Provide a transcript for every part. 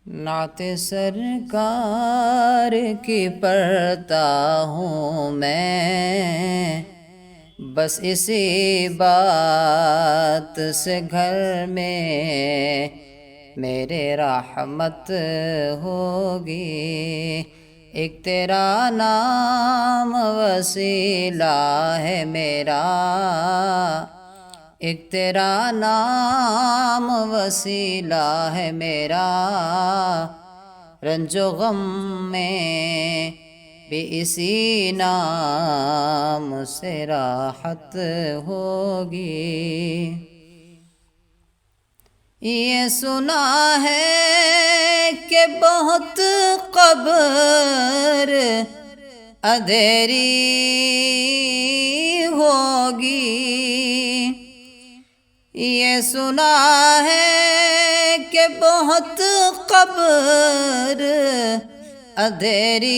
نعت سرکار کی پڑھتا ہوں میں، بس اسی بات سے گھر میں میرے رحمت ہوگی۔ ایک تیرا نام وسیلہ ہے میرا، ایک تیرا نام وسیلہ ہے میرا، رنج و غم میں بھی اسی نام سے راحت ہوگی۔ یہ سنا ہے کہ بہت قبر اندھیری ہوگی، یہ سنا ہے کہ بہت قبر اندھیری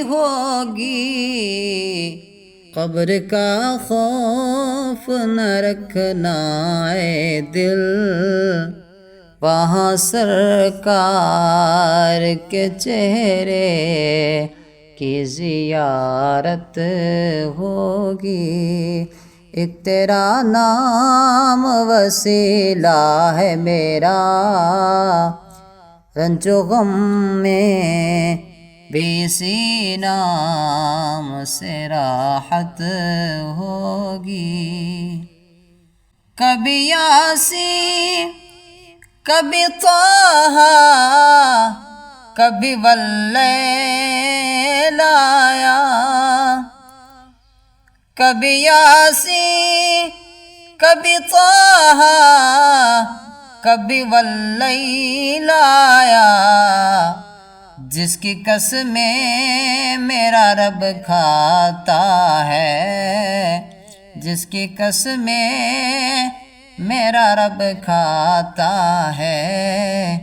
ہوگی۔ قبر کا خوف نہ رکھنا اے دل، وہاں سرکار کے چہرے کی زیارت ہوگی۔ ایک تیرا نام وسیلہ ہے میرا، رنج و غم میں بھی اسی نام سے راحت ہوگی۔ کبھی یاسین، کبھی طٰہٰ، کبھی واللیل آیا، کبھی یاسین، کبھی طٰہٰ، کبھی واللیل آیا۔ جس کی قسمیں میرا رب کھاتا ہے، جس کی قسمیں میرا رب کھاتا ہے،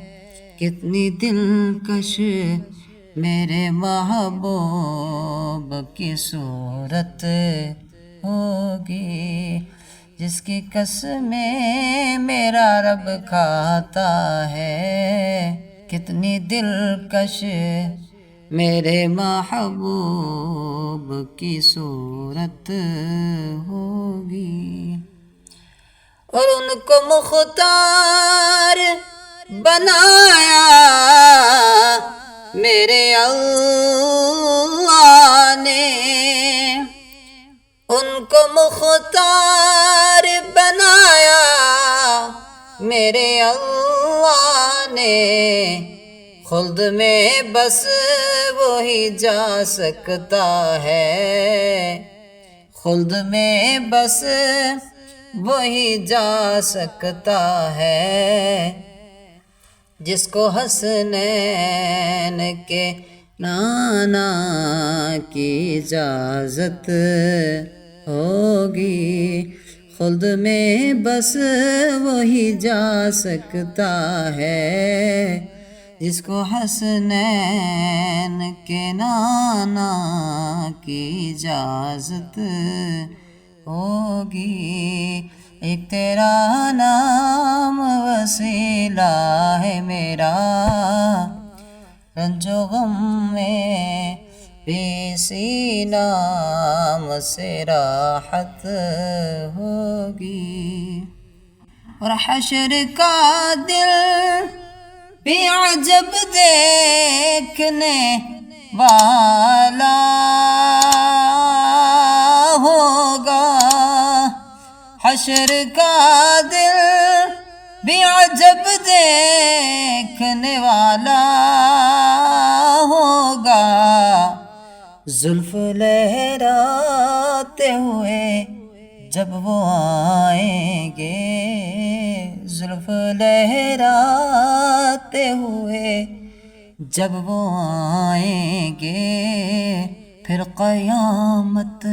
کتنی دلکش میرے محبوب کی صورت ہوگی۔ جس کی قسمیں میرا رب کھاتا ہے، کتنی دلکش میرے محبوب کی صورت ہوگی۔ اور ان کو مختار بنایا میرے اللہ نے، ان کو مختار بنایا میرے اللہ نے۔ خلد میں بس وہی جا سکتا ہے، خلد میں بس وہی جا سکتا ہے، جس کو حسنین کے نانا کی اجازت ہوگی۔ خلد میں بس وہی جا سکتا ہے، جس کو حسنین کے نانا کی اجازت ہوگی۔ ایک تیرا نام وسیلہ ہے میرا، رنج و غم میں بھی اسی نام سے راحت ہوگی۔ اور حشر کا دل بھی عجب دیکھنے والا ہوگا، حشر کا دل بھی عجب دیکھنے والا ہوگا۔ زلف لہراتے ہوئے جب وہ آئیں گے، زلف لہراتے ہوئے جب وہ آئیں گے، پھر قیامت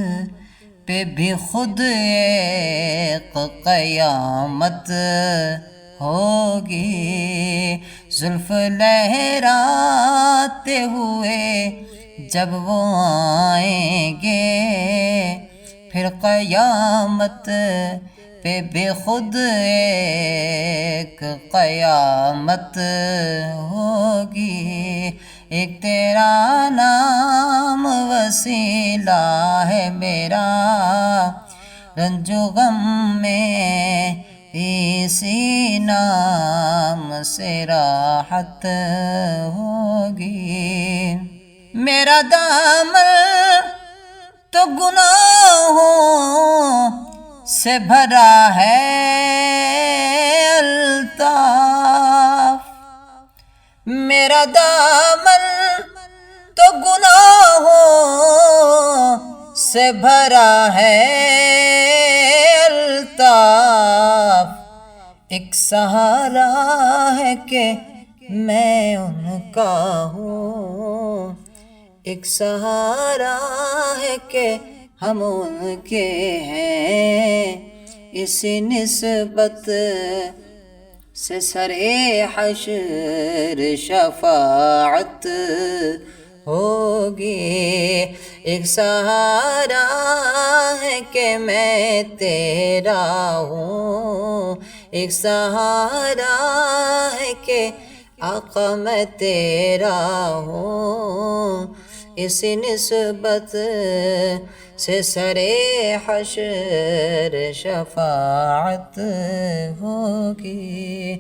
پہ بھی خود ایک قیامت ہوگی۔ زلف لہراتے ہوئے جب وہ آئیں گے، پھر قیامت پہ بھی خود ایک قیامت ہوگی. ایک تیرا نام وسیلہ ہے میرا، رنج و غم میں اسی نام سے راحت ہوگی. میرا دامن تو گناہوں سے بھرا ہے الطاف، میرا دامن تو گناہوں سے بھرا ہے الطاف. ایک سہارا ہے کہ میں ان کا ہوں، ایک سہارا ہے کہ ہم ان کے ہیں. اسی نسبت سے سر حشر شفاعت ہوگی. ایک سہارا ہے کہ میں تیرا ہوں، ایک سہارا ہے کہ آقا میں تیرا ہوں. اسی نسبت سے سر حشر شفاعت ہوگی.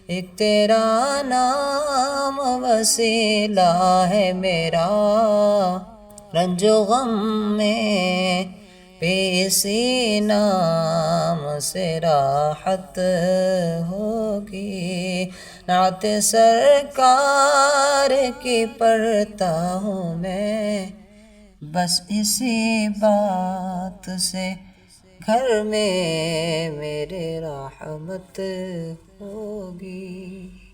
ایک تیرا نام وسیلہ ہے میرا، رنج و غم میں پہ اسی نام سے راحت ہوگی. نعت سرکار کی پڑھتا ہوں میں، بس اسی بات سے گھر میں میرے رحمت ہوگی.